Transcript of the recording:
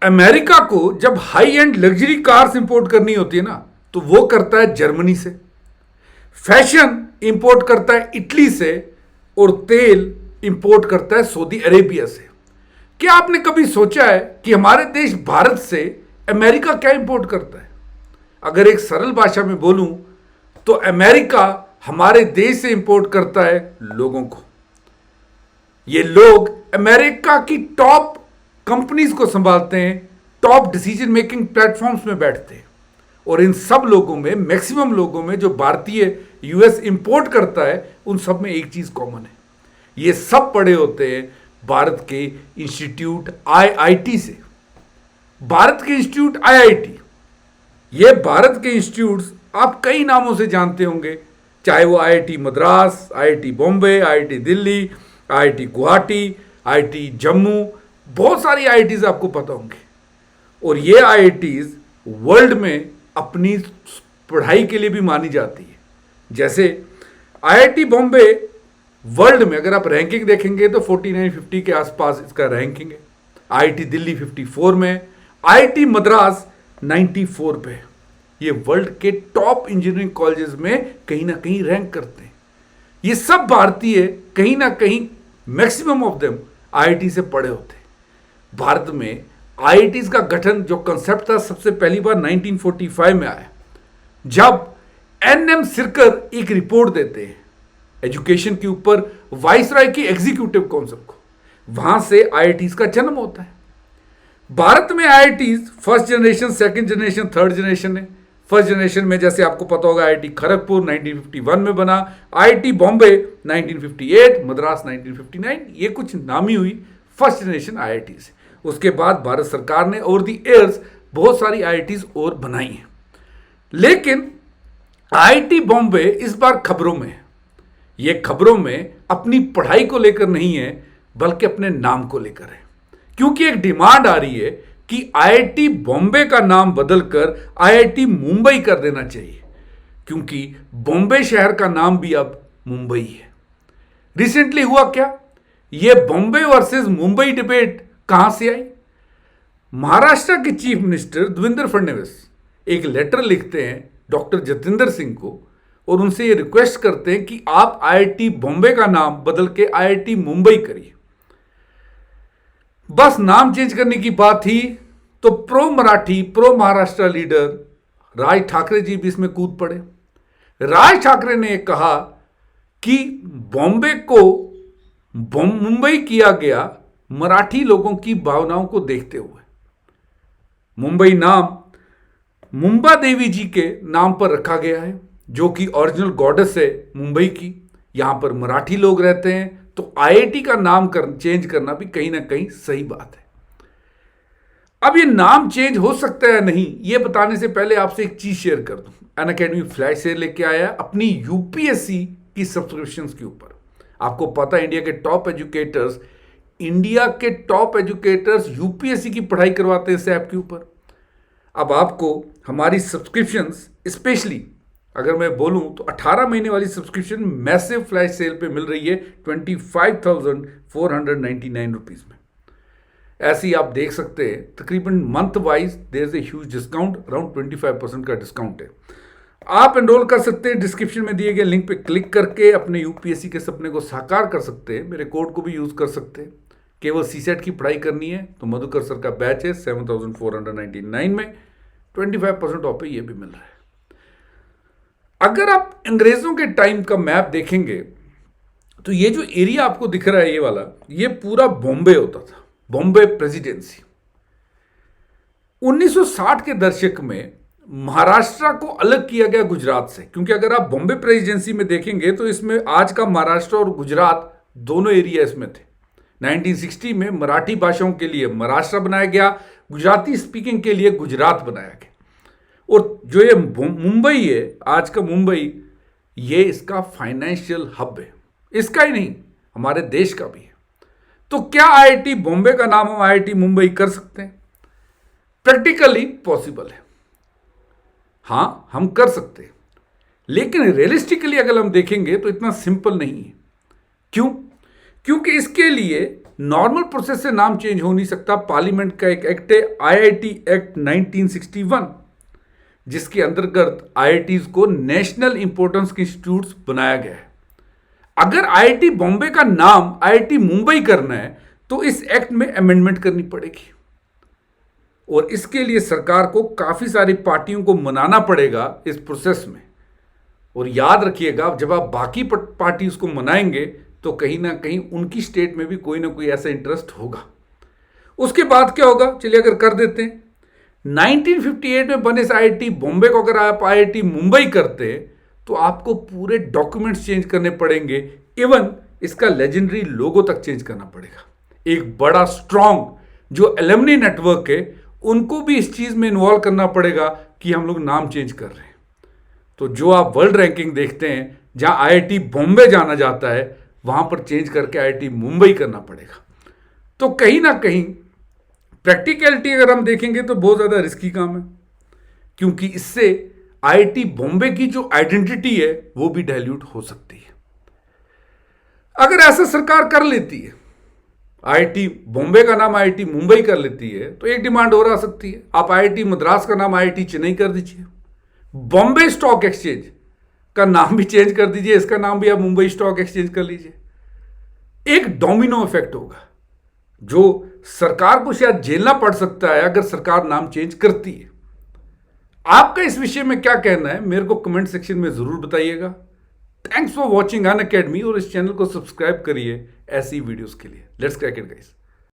America को जब high and luxury cars import करनी होती है ना, तो वो करता है जर्मनी से। फैशन इंपोर्ट करता है इटली से, और तेल इंपोर्ट करता है सऊदी अरेबिया से। क्या आपने कभी सोचा है कि हमारे देश भारत से अमेरिका क्या इंपोर्ट करता है? अगर एक सरल भाषा में बोलूं तो अमेरिका हमारे देश से इंपोर्ट करता है लोगों को। ये लोग अमेरिका की टॉप कंपनीज को संभालते हैं, टॉप डिसीजन मेकिंग प्लेटफॉर्म्स में बैठते हैं, और इन सब लोगों में, मैक्सिमम लोगों में, जो भारतीय यूएस इंपोर्ट करता है, उन सब में एक चीज कॉमन है। ये सब पढ़े होते हैं भारत के इंस्टीट्यूट आईआईटी से। भारत के इंस्टीट्यूट आईआईटी, ये भारत के इंस्टीट्यूट्स आप कई नामों से जानते होंगे, चाहे वो IIT Madras, IIT Bombay, IIT Delhi, IIT Guwahati, IIT Jammu, बहुत सारी आईआईटीज आपको पता होंगे। और ये आईआईटीज वर्ल्ड में अपनी पढ़ाई के लिए भी मानी जाती है। जैसे आईआईटी बॉम्बे वर्ल्ड में अगर आप रैंकिंग देखेंगे तो 49-50 के आसपास इसका रैंकिंग है। आईआईटी दिल्ली 54 में, आईआईटी मद्रास 94 पे। ये वर्ल्ड के टॉप इंजीनियरिंग कॉलेजेस में कहीं ना कहीं रैंक करते हैं। ये सब भारतीय कहीं ना कहीं, मैक्सिमम ऑफ देम आईआईटी से पढ़े होते हैं। भारत में आईआईटीज का गठन, जो कंसेप्ट था, सबसे पहली बार 1945 में आया, जब एनएम सिरकर एक रिपोर्ट देते हैं एजुकेशन के ऊपर वाइसराय की एग्जीक्यूटिव काउंसिल को। वहां से आईआईटीज का जन्म होता है। भारत में IITs first generation, second generation, third generation है। फर्स्ट जनरेशन में जैसे आपको पता होगा आईआईटी खड़गपुर 1951 में बना, आईआईटी बॉम्बे 1958, मद्रास 1959, ये कुछ नामी हुई फर्स्ट जनरेशन आईआईटी से। उसके बाद भारत सरकार ने ओवर द ईयर्स बहुत सारी आईआईटीज और बनाई हैं। लेकिन आईआईटी बॉम्बे इस बार खबरों में है। ये खबरों में अपनी पढ़ाई को लेकर नहीं है, बल्कि अपने नाम को लेकर है। क्योंकि एक डिमांड आ रही है कि आईआईटी बॉम्बे का नाम बदलकर आईआईटी मुंबई कर देना चाहिए, क्योंकि बॉम्बे शहर का नाम भी अब मुंबई है। रिसेंटली हुआ क्या, ये बॉम्बे वर्सेस मुंबई डिबेट कहां से आई? महाराष्ट्र के चीफ मिनिस्टर देवेंद्र फडणवीस एक लेटर लिखते हैं डॉक्टर जितेंद्र सिंह को, और उनसे ये रिक्वेस्ट करते हैं कि आप आईआईटी बॉम्बे का नाम बदल के आईआईटी मुंबई करिए। बस नाम चेंज करने की बात थी तो pro Marathi, pro Maharashtra leader Raj Thackeray ji भी इसमें कूद पड़े। राज ठाकरे ने कहा कि बॉम्बे को मुंबई किया गया मराठी लोगों की भावनाओं को देखते हुए। मुंबई नाम मुंबा देवी जी के नाम पर रखा गया है, जो कि ओरिजिनल गॉडेस है मुंबई की। यहां पर मराठी लोग रहते हैं, तो आईआईटी का नाम चेंज करना भी कहीं ना कहीं सही बात है। अब ये नाम चेंज हो सकता है या नहीं, ये बताने से पहले आपसे एक चीज शेयर कर दूं। अनअकैडमी फ्लैश सेल लेके आया अपनी यूपीएससी की सब्सक्रिप्शंस के ऊपर। आपको पता है इंडिया के टॉप एजुकेटर्स यूपीएससी की पढ़ाई करवाते हैं इस ऐप के ऊपर। अब आपको हमारी सब्सक्रिप्शंस, स्पेशली अगर मैं बोलूं तो 18 महीने वाली सब्सक्रिप्शन मैसिव फ्लैश सेल पे मिल रही है 25,499 रुपीज में। ऐसे ही आप देख सकते हैं तकरीबन month wise there is a huge discount, around 25% का डिस्काउंट है। आप एनरोल कर सकते हैं, डिस्क्रिप्शन में दिए गए लिंक पे क्लिक करके अपने यूपीएससी के सपने को साकार कर सकते हैं। मेरे कोड को भी यूज कर सकते हैं। केवल सीसेट की पढ़ाई करनी है तो मधुकर सर का बैच है 7,499 में 25% ऑफ पे ये भी मिल रहा है। अगर आप अंग्रेजों के टाइम का मैप देखेंगे तो ये जो एरिया आपको दिख रहा है, ये वाला, ये पूरा बॉम्बे होता था, बॉम्बे प्रेसिडेंसी। 1960 के दशक में महाराष्ट्र को अलग किया गया गुजरात से, क्योंकि अगर आप बॉम्बे प्रेसिडेंसी में देखेंगे तो इसमें आज का महाराष्ट्र और गुजरात दोनों एरिया इसमें थे। 1960 में मराठी भाषाओं के लिए महाराष्ट्र बनाया गया, गुजराती स्पीकिंग के लिए गुजरात बनाया गया। और जो ये मुंबई है, आज का मुंबई, ये इसका फाइनेंशियल हब है। इसका ही नहीं, हमारे देश का भी है। तो क्या आईआईटी बॉम्बे का नाम हम आईआईटी मुंबई कर सकते हैं? प्रैक्टिकली पॉसिबल है, हां हम कर सकते हैं, लेकिन रियलिस्टिकली अगर हम देखेंगे तो इतना सिंपल नहीं है। क्यों? क्योंकि इसके लिए नॉर्मल प्रोसेस से नाम चेंज हो नहीं सकता। पार्लियामेंट का एक एक्ट है आईआईटी एक्ट 1961, जिसके अंतर्गत आईआईटीज को नेशनल इंपॉर्टेंस के इंस्टीट्यूट्स बनाया गया है। अगर आईआईटी बॉम्बे का नाम आईआईटी मुंबई करना है तो इस एक्ट में अमेंडमेंट करनी पड़ेगी, और इसके लिए सरकार को काफी सारी पार्टियों को मनाना पड़ेगा इस प्रोसेस में। और याद रखिएगा, जब आप बाकी पार्टी उसको मनाएंगे तो कहीं ना कहीं उनकी स्टेट में भी कोई ना कोई ऐसा इंटरेस्ट होगा। उसके बाद क्या होगा, चलिए अगर कर देते हैं, 1958 में बने इस आईआईटी बॉम्बे को अगर आप आईआईटी मुंबई करते तो आपको पूरे डॉक्यूमेंट्स चेंज करने पड़ेंगे, इवन इसका लेजेंडरी लोगो तक चेंज करना पड़ेगा। एक बड़ा स्ट्रॉन्ग जो एलुमनी नेटवर्क है उनको भी इस चीज में इन्वॉल्व करना पड़ेगा कि हम लोग नाम चेंज कर रहे हैं। तो जो आप वर्ल्ड रैंकिंग देखते हैं जहां आईआईटी बॉम्बे जाना जाता है, वहां पर चेंज करके आईआईटी मुंबई करना पड़ेगा। तो कहीं ना कहीं प्रैक्टिकलिटी अगर हम देखेंगे तो बहुत ज्यादा रिस्की काम है, क्योंकि इससे आईआईटी बॉम्बे की जो आइडेंटिटी है वो भी डाइल्यूट हो सकती है। अगर ऐसा सरकार कर लेती है, आईआईटी बॉम्बे का नाम आईआईटी मुंबई कर लेती है, तो एक डिमांड और आ सकती है, आप आईआईटी मद्रास का नाम आईआईटी चेन्नई कर दीजिए, बॉम्बे स्टॉक एक्सचेंज का नाम भी चेंज कर दीजिए, इसका नाम भी आप मुंबई स्टॉक एक्सचेंज कर लीजिए। एक डोमिनो इफेक्ट होगा जो सरकार को शायद झेलना पड़ सकता है अगर सरकार नाम चेंज करती है। आपका इस विषय में क्या कहना है, मेरे को कमेंट सेक्शन में जरूर बताइएगा। थैंक्स फॉर वॉचिंग अनअकैडमी, और इस चैनल को सब्सक्राइब करिए ऐसी वीडियोस के लिए। Let's crack it guys.